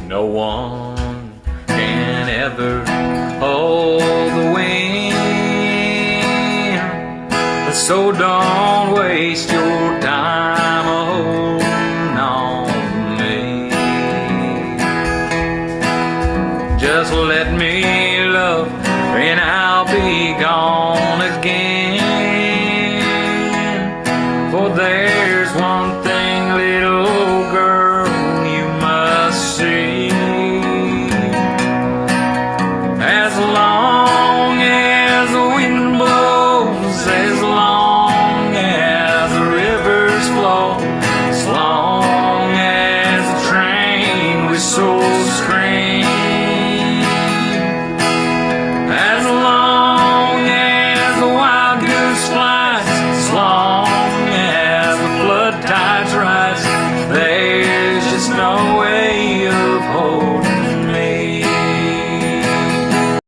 No one can ever hold the wind, so don't waste your time holding on to me. Just let me love and I'll be gone again. For there's one thing, little girl, you must see. As long as the wind blows, as long as the rivers flow, as long as the train whistles scream,